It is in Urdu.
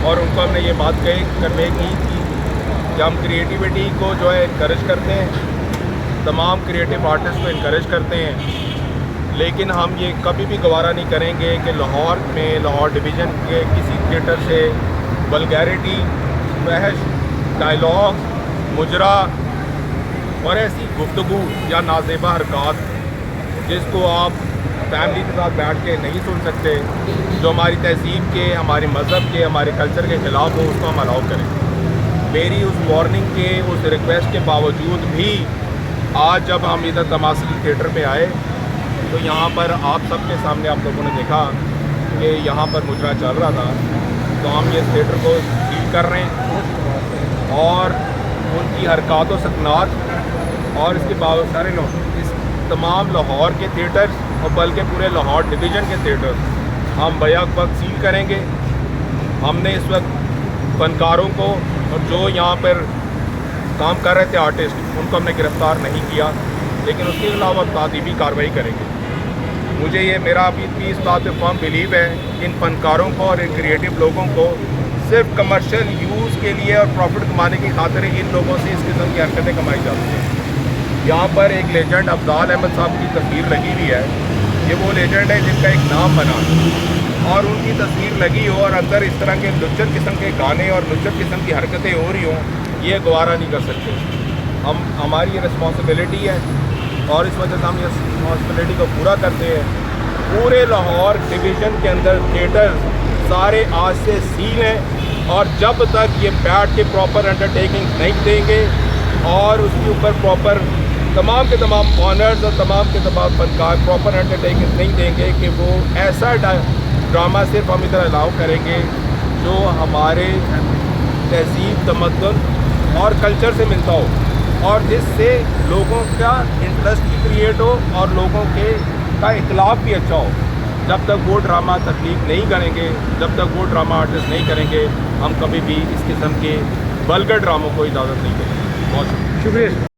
اور ان کو ہم نے یہ بات کنوے کی تھی کہ ہم کریٹیوٹی کو جو ہے انکریج کرتے ہیں، تمام کریٹیو آرٹسٹ کو انکریج کرتے ہیں، لیکن ہم یہ کبھی بھی گوارا نہیں کریں گے کہ لاہور میں لاہور ڈویژن کے کسی تھیٹر سے ولگیرٹی، فحش ڈائلاگ، مجرا اور ایسی گفتگو یا نازیبا حرکات جس کو آپ فیملی کے ساتھ بیٹھ کے نہیں سن سکتے، جو ہماری تہذیب کے، ہمارے مذہب کے، ہمارے کلچر کے خلاف ہو، اس کو ہم الاؤ کریں۔ میری اس وارننگ کے، اس ریکویسٹ کے باوجود بھی آج جب ہم ادھر تماثلی تھیٹر پہ آئے تو یہاں پر آپ سب کے سامنے آپ لوگوں نے دیکھا کہ یہاں پر مجرا چل رہا تھا، تو ہم یہ تھیٹر کو سیل کر رہے ہیں اور ان کی حرکات و سکنات اور اس کے باوجود سارے لوگ اس تمام لاہور کے تھیٹرز اور بلکہ پورے لاہور ڈویژن کے تھیٹرز ہم بیک وقت سیل کریں گے۔ ہم نے اس وقت فنکاروں کو اور جو یہاں پر کام کر رہے تھے آرٹسٹ، ان کو ہم نے گرفتار نہیں کیا، لیکن اس کے علاوہ تعدیبی کارروائی کریں گے۔ مجھے یہ میرا ابھی بھی اس بات پہ فرم بلیو ہے کہ ان فنکاروں کو اور ان کریٹیو لوگوں کو صرف کمرشل یوز کے لیے اور پروفٹ کمانے کی خاطر ان لوگوں سے اس قسم کی حرکتیں کمائی جاتی ہیں۔ یہاں پر ایک لیجنڈ افضال احمد صاحب کی تصویر لگی ہوئی ہے، یہ وہ لیجنڈ ہے جن کا ایک نام بنا اور ان کی تصویر لگی ہو اور اندر اس طرح کے لچت قسم کے گانے اور لچت قسم کی حرکتیں ہو رہی ہوں، یہ گوارا نہیں کر سکتے۔ ہماری یہ رسپانسبلٹی ہے اور اس وجہ سے ہم یہ رسپانسبلٹی کو پورا کرتے ہیں۔ پورے لاہور ڈویژن کے اندر تھیٹر سارے آج سے سیل ہیں، اور جب تک یہ بیٹھ کے پراپر انڈرٹیکنگ نہیں دیں گے اور اس کے اوپر پراپر تمام کے تمام آنرز اور تمام کے تمام فنکار پراپر انڈرٹیکنگ نہیں دیں گے کہ وہ ایسا ڈرامہ صرف ہم ادھر الاؤ کریں گے جو ہمارے تہذیب، تمدن اور کلچر سے ملتا ہو اور جس سے لوگوں کا انٹرسٹ بھی کریٹ ہو اور لوگوں کا اخلاق بھی اچھا ہو۔ جب تک وہ ڈرامہ تخلیق نہیں کریں گے، جب تک وہ ڈرامہ آرٹسٹ نہیں کریں گے، ہم کبھی بھی اس قسم کے ولگر ڈراموں کو اجازت نہیں دیں گے۔ بہت شکریہ۔